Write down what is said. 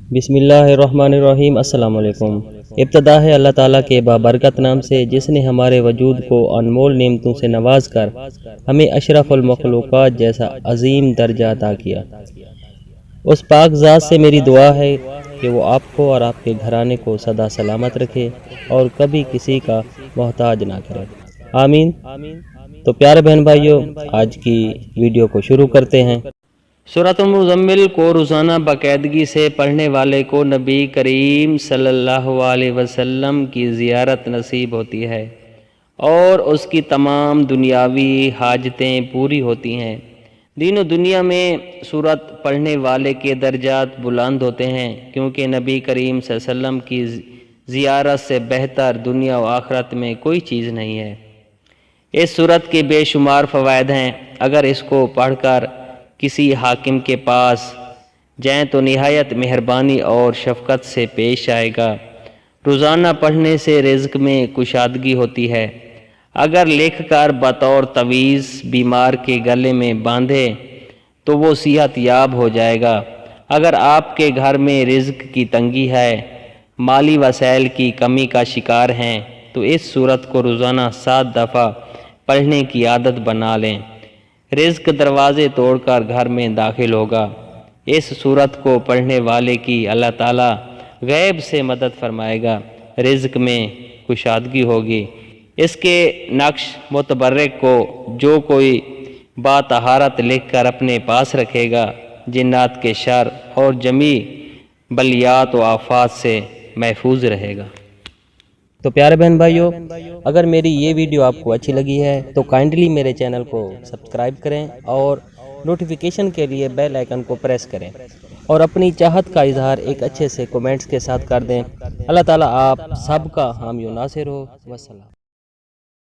بسم اللہ الرحمن الرحیم۔ السلام علیکم۔ ابتدا ہے اللہ تعالیٰ کے بابرکت نام سے جس نے ہمارے وجود کو انمول نعمتوں سے نواز کر ہمیں اشرف المخلوقات جیسا عظیم درجہ عطا کیا۔ اس پاک ذات سے میری دعا ہے کہ وہ آپ کو اور آپ کے گھرانے کو سدا سلامت رکھے اور کبھی کسی کا محتاج نہ کرے، آمین۔ تو پیارے بہن بھائیوں، آج کی ویڈیو کو شروع کرتے ہیں۔ سورۃ المزمل کو روزانہ باقاعدگی سے پڑھنے والے کو نبی کریم صلی اللہ علیہ وسلم کی زیارت نصیب ہوتی ہے اور اس کی تمام دنیاوی حاجتیں پوری ہوتی ہیں۔ دین و دنیا میں سورت پڑھنے والے کے درجات بلند ہوتے ہیں، کیونکہ نبی کریم صلی اللہ علیہ وسلم کی زیارت سے بہتر دنیا و آخرت میں کوئی چیز نہیں ہے۔ اس سورت کے بے شمار فوائد ہیں۔ اگر اس کو پڑھ کر کسی حاکم کے پاس جائیں تو نہایت مہربانی اور شفقت سے پیش آئے گا۔ روزانہ پڑھنے سے رزق میں کشادگی ہوتی ہے۔ اگر لکھ کر بطور تعویذ بیمار کے گلے میں باندھے تو وہ صحت یاب ہو جائے گا۔ اگر آپ کے گھر میں رزق کی تنگی ہے، مالی وسائل کی کمی کا شکار ہیں، تو اس سورت کو روزانہ 7 دفعہ پڑھنے کی عادت بنا لیں۔ رزق دروازے توڑ کر گھر میں داخل ہوگا۔ اس سورت کو پڑھنے والے کی اللہ تعالیٰ غیب سے مدد فرمائے گا، رزق میں کشادگی ہوگی۔ اس کے نقش متبرک کو جو کوئی باطہارت لکھ کر اپنے پاس رکھے گا، جنات کے شر اور جمیع بلیات و آفات سے محفوظ رہے گا۔ تو پیارے بہن بھائیوں، اگر میری یہ ویڈیو آپ کو اچھی لگی ہے تو کائنڈلی میرے چینل کو سبسکرائب کریں اور نوٹیفیکیشن کے لیے بیل آئیکن کو پریس کریں اور اپنی چاہت کا اظہار ایک اچھے سے کومنٹس کے ساتھ کر دیں۔ اللہ تعالیٰ آپ سب کا حامی و ناصر ہو۔ والسلام۔